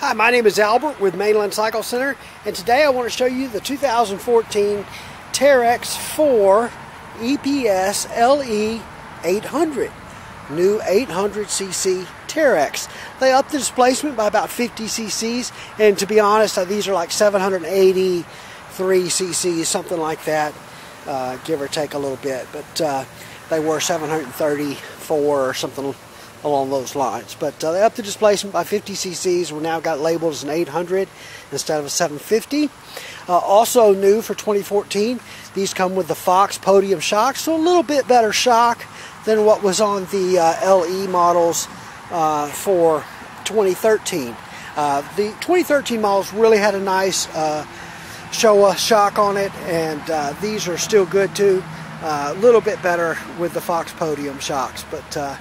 Hi, my name is Albert with Mainland Cycle Center, and today I want to show you the 2014 Teryx4 EPS LE 800. New 800cc Teryx. They upped the displacement by about 50 cc's, and to be honest, these are like 783 cc's, something like that, give or take a little bit, but they were 734 or something along those lines. But they upped the displacement by 50 cc's. We're now got labeled as an 800 instead of a 750. Also new for 2014, these come with the Fox podium shocks, so a little bit better shock than what was on the LE models for 2013. The 2013 models really had a nice Showa shock on it, and these are still good too. A little bit better with the Fox podium shocks, but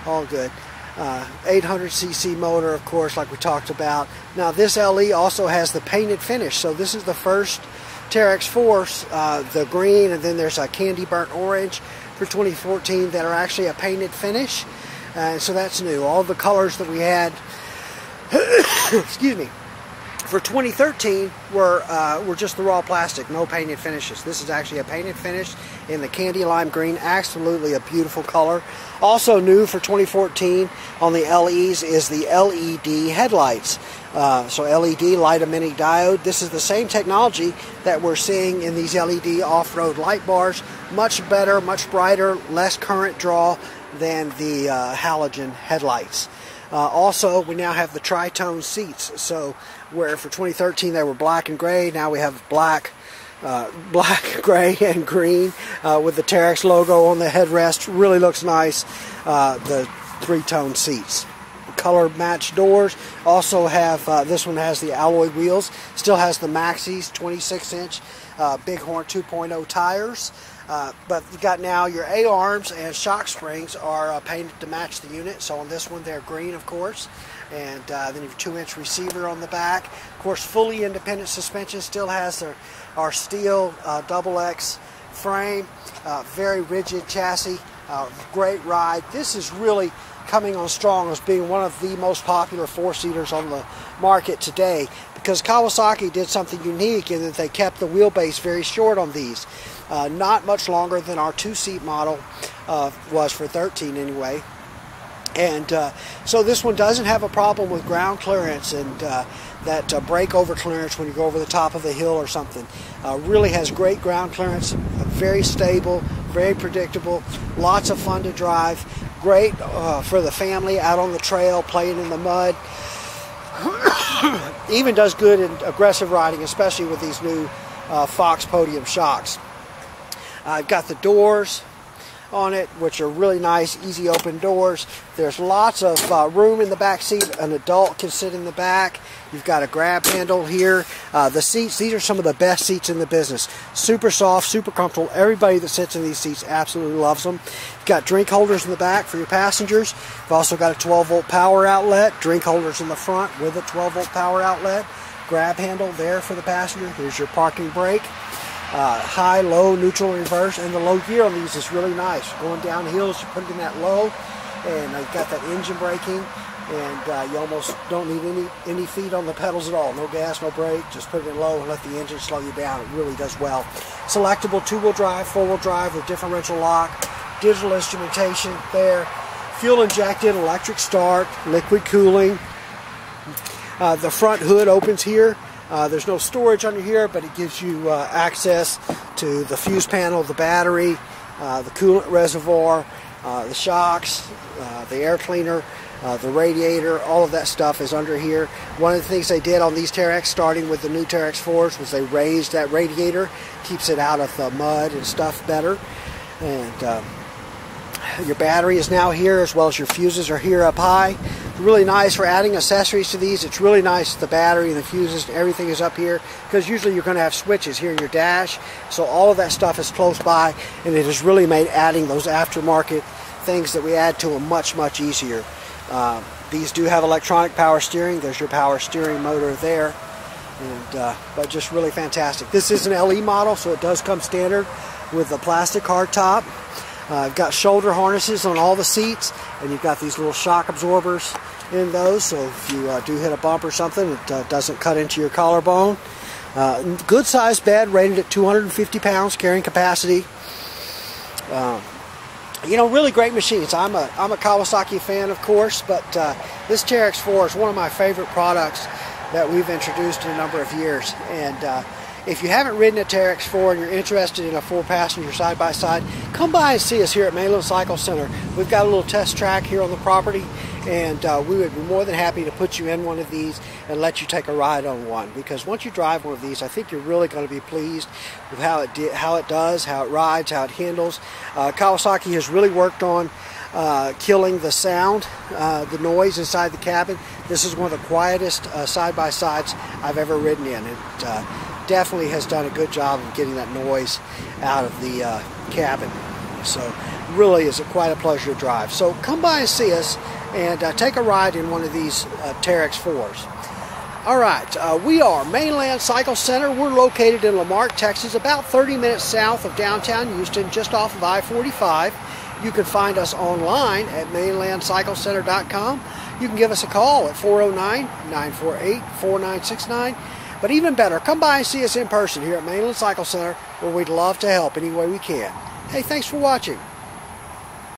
all good. 800cc motor, of course, like we talked about. Now this LE also has the painted finish, so this is the first Teryx4, the green, and then there's a candy burnt orange for 2014 that are actually a painted finish, so that's new. All the colors that we had excuse me, for 2013 were just the raw plastic, no painted finishes. This is actually a painted finish in the candy lime green, absolutely a beautiful color. Also new for 2014 on the LEs is the LED headlights. So LED, light emitting diode. This is the same technology that we're seeing in these LED off-road light bars. Much better, much brighter, less current draw than the halogen headlights. Also, we now have the tri-tone seats. So where for 2013 they were black and gray, now we have black, gray, and green with the Teryx logo on the headrest. Really looks nice. The three-tone seats. Color matched doors. Also have, this one has the alloy wheels. Still has the Maxxis 26-inch Bighorn 2.0 tires. But you've got now your A-arms and shock springs are painted to match the unit. So on this one they're green, of course. And then you have a 2-inch receiver on the back. Of course, fully independent suspension. Still has our steel XX frame. Very rigid chassis. Great ride. This is really coming on strong as being one of the most popular four-seaters on the market today, because Kawasaki did something unique in that they kept the wheelbase very short on these. Not much longer than our two-seat model was for 13 anyway. And so this one doesn't have a problem with ground clearance and that breakover clearance when you go over the top of a hill or something. Really has great ground clearance, very stable, very predictable, lots of fun to drive. Great for the family out on the trail, playing in the mud. Even does good in aggressive riding, especially with these new Fox podium shocks. I've got the doors on it, which are really nice, easy open doors. There's lots of room in the back seat. An adult can sit in the back. You've got a grab handle here. The seats, these are some of the best seats in the business. Super soft, super comfortable. Everybody that sits in these seats absolutely loves them. You've got drink holders in the back for your passengers. You've also got a 12-volt power outlet. Drink holders in the front with a 12-volt power outlet. Grab handle there for the passenger. Here's your parking brake. High, low, neutral, reverse, and the low gear on these is really nice. Going down hills, you put it in that low, and you've got that engine braking, and you almost don't need any feet on the pedals at all. No gas, no brake, just put it in low and let the engine slow you down. It really does well. Selectable 2-wheel drive, 4-wheel drive with differential lock, digital instrumentation there, fuel injected, electric start, liquid cooling. The front hood opens here. There's no storage under here, but it gives you access to the fuse panel, the battery, the coolant reservoir, the shocks, the air cleaner, the radiator. All of that stuff is under here. One of the things they did on these Teryx, starting with the new Teryx4s, was they raised that radiator, keeps it out of the mud and stuff better. And your battery is now here, as well as your fuses are here up high. Really nice for adding accessories to these. It's really nice, the battery and the fuses, everything is up here, because usually you're going to have switches here in your dash. So all of that stuff is close by, and it has really made adding those aftermarket things that we add to them much, much easier. These do have electronic power steering. There's your power steering motor there. And, but just really fantastic. This is an LE model, so it does come standard with the plastic hard top. I've got shoulder harnesses on all the seats, and you've got these little shock absorbers in those, so if you do hit a bump or something, it doesn't cut into your collarbone. Good sized bed, rated at 250 pounds carrying capacity. You know, really great machines. I'm a Kawasaki fan, of course, but this Teryx4 is one of my favorite products that we've introduced in a number of years. And if you haven't ridden a Teryx4 and you're interested in a 4-passenger side-by-side, come by and see us here at Mainland Cycle Center. We've got a little test track here on the property, and we would be more than happy to put you in one of these and let you take a ride on one. Because once you drive one of these, I think you're really going to be pleased with how it does, how it rides, how it handles. Kawasaki has really worked on killing the sound, the noise inside the cabin. This is one of the quietest side-by-sides I've ever ridden in. It definitely has done a good job of getting that noise out of the cabin. So really is quite a pleasure to drive. So come by and see us and take a ride in one of these Teryx4s. Alright, we are Mainland Cycle Center. We're located in Lamarque, Texas, about 30 minutes south of downtown Houston, just off of I-45. You can find us online at mainlandcyclecenter.com. You can give us a call at 409-948-4969. But even better, come by and see us in person here at Mainland Cycle Center, where we'd love to help any way we can. Hey, thanks for watching.